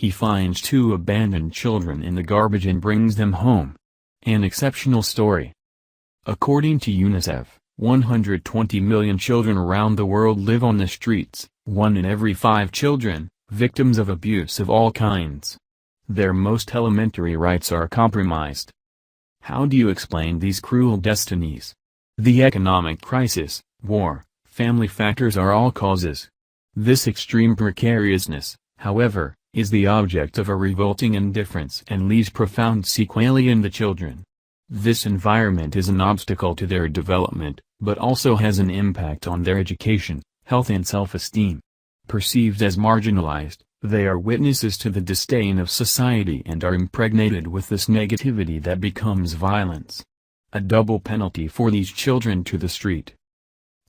he finds two abandoned children in the garbage and brings them home. An exceptional story. According to UNICEF, 120 million children around the world live on the streets, 1 in every 5 children, victims of abuse of all kinds. Their most elementary rights are compromised. How do you explain these cruel destinies? The economic crisis, war, family factors are all causes. This extreme precariousness, however, is the object of a revolting indifference and leaves profound sequelae in the children. This environment is an obstacle to their development, but also has an impact on their education, health and self-esteem. Perceived as marginalized, they are witnesses to the disdain of society and are impregnated with this negativity that becomes violence. A double penalty for these children to the street.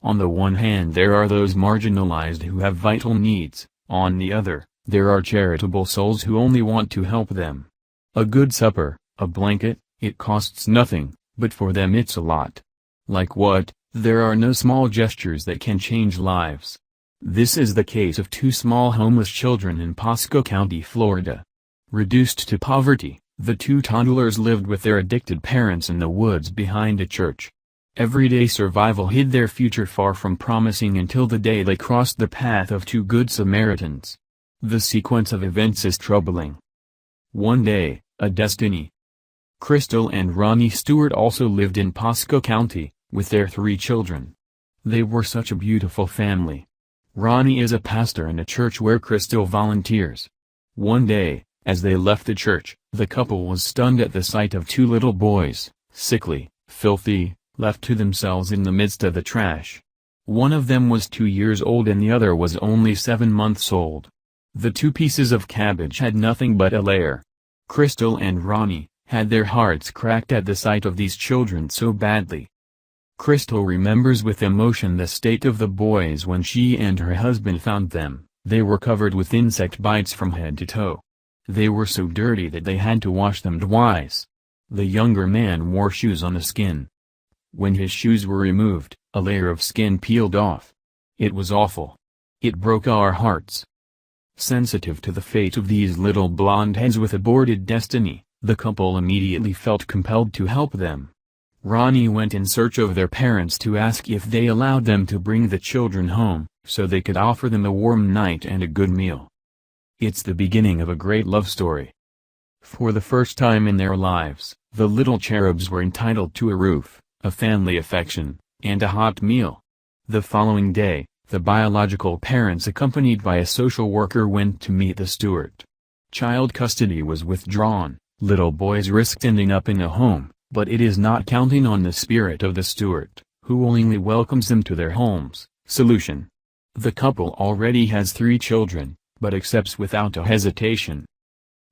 On the one hand there are those marginalized who have vital needs, on the other, there are charitable souls who only want to help them. A good supper, a blanket, it costs nothing, but for them it's a lot. Like what? There are no small gestures that can change lives. This is the case of 2 small homeless children in Pasco County, Florida. Reduced to poverty, the 2 toddlers lived with their addicted parents in the woods behind a church. Everyday survival hid their future far from promising until the day they crossed the path of 2 good Samaritans. The sequence of events is troubling. One day, a destiny. Cristal and Ronnie Stewart also lived in Pasco County, with their 3 children. They were such a beautiful family. Ronnie is a pastor in a church where Cristal volunteers. One day, as they left the church, the couple was stunned at the sight of 2 little boys, sickly, filthy, left to themselves in the midst of the trash. One of them was 2 years old and the other was only 7 months old. The 2 pieces of cabbage had nothing but a layer. Cristal and Ronnie had their hearts cracked at the sight of these children so badly. Cristal remembers with emotion the state of the boys when she and her husband found them. They were covered with insect bites from head to toe. They were so dirty that they had to wash them twice. The younger man wore shoes on the skin. When his shoes were removed, a layer of skin peeled off. It was awful. It broke our hearts. Sensitive to the fate of these little blonde heads with aborted destiny, the couple immediately felt compelled to help them. Ronnie went in search of their parents to ask if they allowed them to bring the children home, so they could offer them a warm night and a good meal. It's the beginning of a great love story. For the first time in their lives, the little cherubs were entitled to a roof, a family affection, and a hot meal. The following day, the biological parents accompanied by a social worker went to meet the Stewart. Child custody was withdrawn, little boys risked ending up in a home, but it is not counting on the spirit of the Stewart, who willingly welcomes them to their homes. Solution. The couple already has 3 children, but accepts without a hesitation.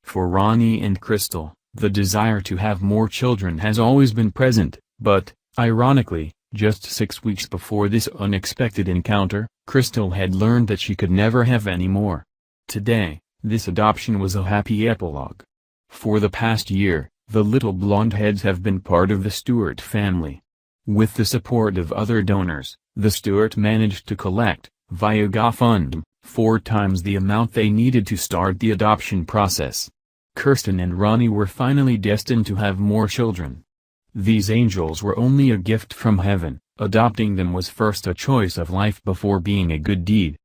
For Ronnie and Cristal, the desire to have more children has always been present, but, ironically, just 6 weeks before this unexpected encounter, Cristal had learned that she could never have any more. Today, this adoption was a happy epilogue. For the past year, the little blonde heads have been part of the Stewart family. With the support of other donors, the Stewart managed to collect, via GoFundMe, 4 times the amount they needed to start the adoption process. Cristal and Ronnie were finally destined to have more children. These angels were only a gift from heaven. Adopting them was first a choice of life before being a good deed.